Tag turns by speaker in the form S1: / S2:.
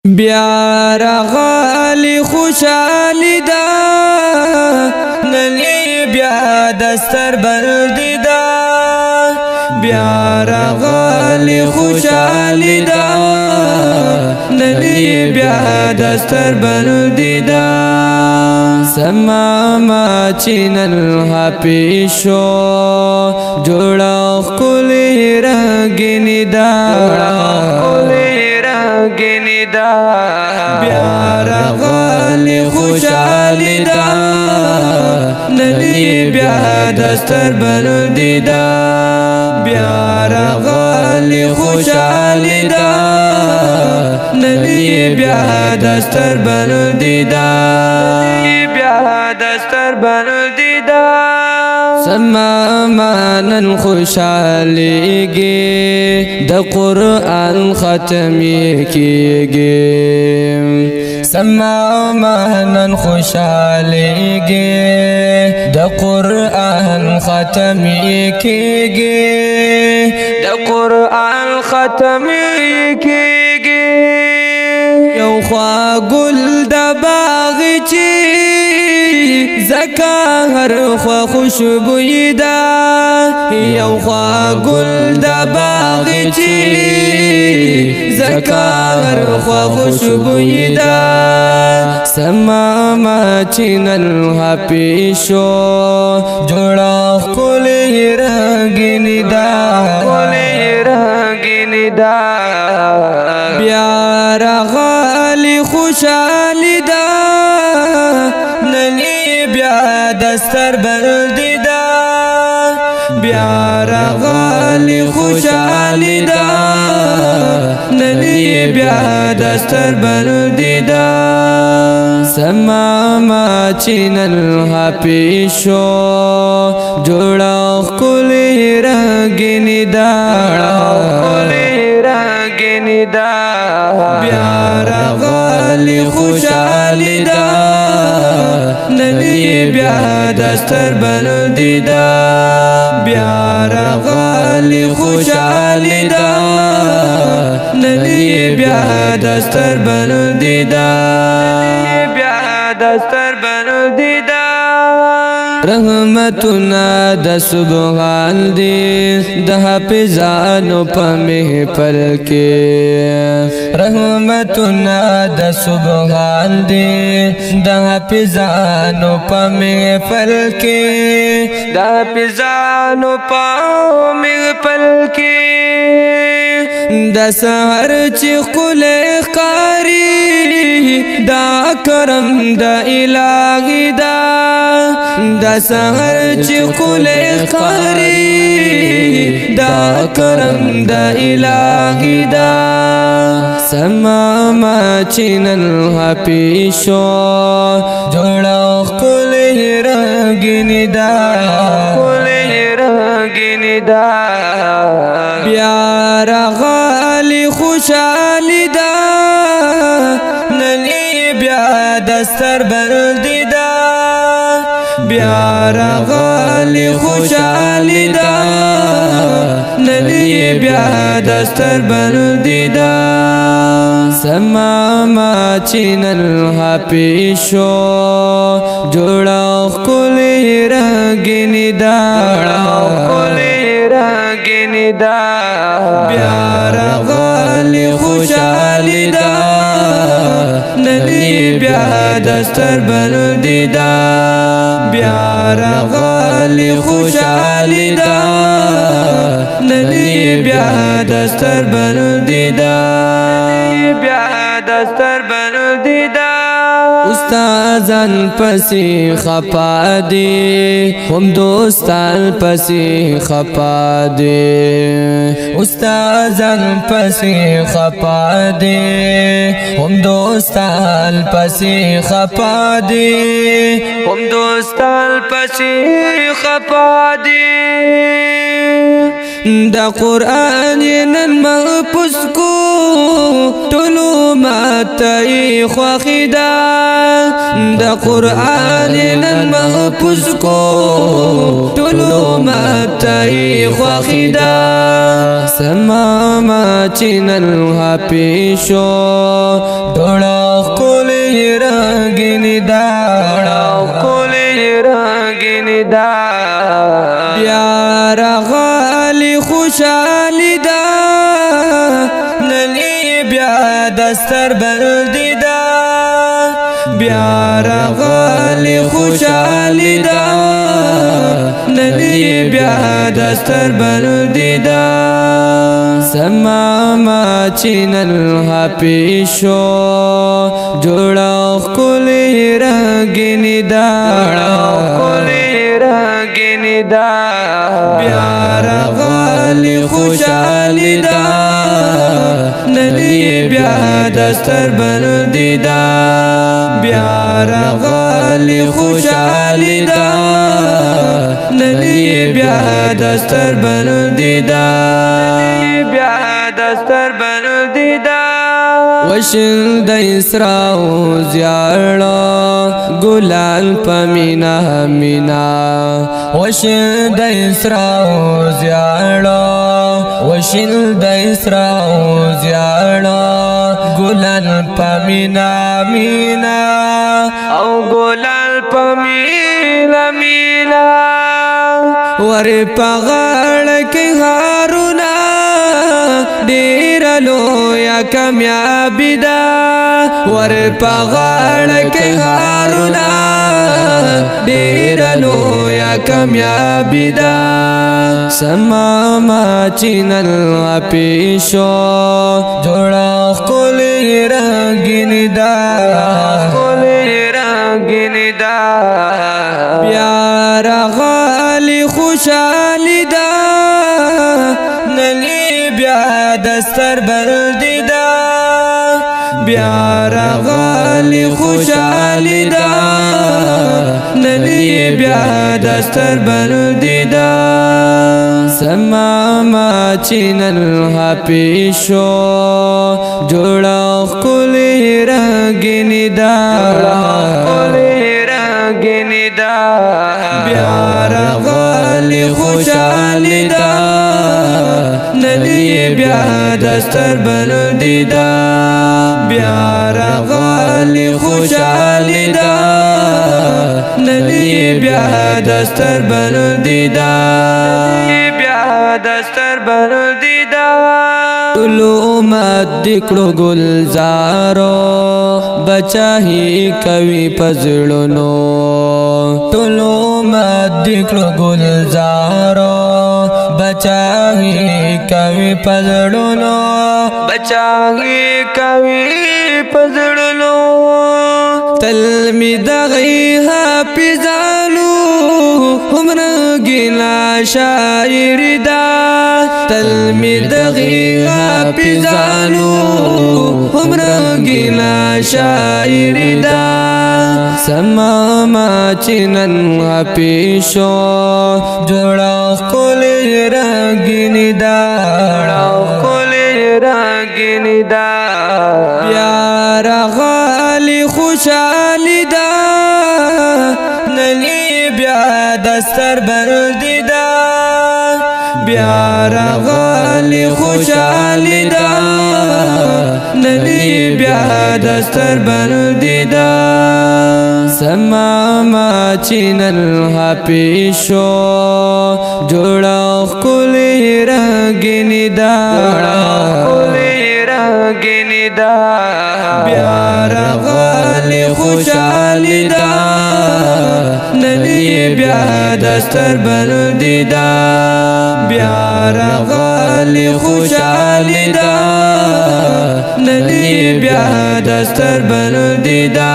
S1: بیا راغلی خوشالی دا ننی بیا دستر بلدی دا بیا راغلی خوشالی دا ننی بیا دستر بلدی دا سما ما چینل پیشو جوڑا خلی رنگینی دا بیا راغلی خوشالی دا ننی بیا دستر بلدی دا بیا راغلی خوشالی دا ننی بیا دستر بلدی دا بیا دستر بلدی دا سما مانن خوشالیگی دا قرآن ختمی کیگی سما مانن خوشالیگی دا قرآن ختمی کیگی دا قرآن ختمی کیگی یو خوا گل دا باغی چی زکا هر خوا خوشبوئی دا یو خوا گل دا باغی چی زکا هر خوا خوشبوئی دا سما ما چینل پیشو جوڑا خلی رنگینی دا بیا راغلی خوشالی دا ننی بیا دستر بلدی دا بیا راغلی خوشالی دا ننی بیا دستر بلدی دا سما ما چینل پیشو جوڑا خلی رنگینی دا بیا راغلی خوشالی دا ننی بیا دستر بلدی دا بیا راغلی خوشالی دا ننی بیا دستر بلدی دا بیا دستر بلدی دا رحمتنا د سبحان دی د حافظانو په محفل کې رحمتنا د سبحان دی د حافظانو په محفل کې د حافظانو په محفل کې د سحر چې قل قاری دا کرم د الهی دا دا سحر چې قل قاری دا کرم دا الهی دا سما ما چینل پیشو جوڑا خلی رنگینی دا بیا راغلی خوشالی دا ننی بیا دستر بلدی دا بیا راغلی خوشالی دا ننی بیا دستر بلدی دا سما ما چینل پیشو جوڑا خلی رنگینی دا بیا راغلی خوشالی دا ننی بیا دستر بلدی دا بیا راغلی خوشالی دا ننی بیا دستر بلدی دا بیا دستر بلدی دا استادان پسی خپا دی هم دوستان پسی خپا دی استادان پسی خپا دی هم دوستان پسی خپا دی هم دوستان پسی خپا دی دا قرآن نن محفوظ کو ټولو ماته خوښي ده دا قرآن نن محفوظ کو ټولو ماته خوښي ده سما ما چې نن هپې شو ډوړه ښکلې رنګینې ده بیا راغلی خوشحالي ده نن بیا دستر بندي ده بیا راغلی خوشحالي ده نن بیا دستر بندي ده سما ما چې نن هپې شو جوړه ښکلې رنګینې ده بیا راغلی خوشحالي ده نن بیا دستر بندي ده بیا راغلی خوشحالي ده نن بیا دستر بندي ده وشل د اسراء زیاړه ګلال پمینا مینا وشل د اسراء زیاړه وشل د اسراء زیاړه ګلال پمینا مینا او ګلال پمینا مینا ور پغړ کې هارونه ډیر لویا کامیابی ده ور پغړ کې هارونه ډیر لویا کامیابی ده سما ما چې نن هپې شو جوړه ښکلې رنګینې ده بیا راغلی خوشحالي ده نن بیا دستر بندي ده بیا راغلی خوشحالي ده نن بیا دستر بندي ده سما ما چې نن هپې شو جوړه ښکلې رنګینې ده بیا راغلی خوشحالي ده نن بیا دستر بندي ده بیا راغلی خوشحالي ده نن بیا دستر بندي ده ټولو امت دکړو ګلزارو بچاهي کوي پزړونو ټولو امت دکړو ګلزارو بچاهي کوي پزړونو تل می دغی حافظانو عمر گیلا شاعری دا تل می دغی حافظانو عمر گیلا شاعری دا سما ما چې نن هپې شو جوړه ښکلې رنګینې ده بیا راغلی خوشحالي ده نن بیا دستر بندي ده بیا راغلی خوشحالي ده نن بیا دستر بندي ده سما ما چې نن هپې شو جوړه ښکلې رنګینې ده بیا راغلی خوشحالي ده نن بیا دستر بندي ده بیا راغلی خوشحالي ده نن بیا دستر بندي ده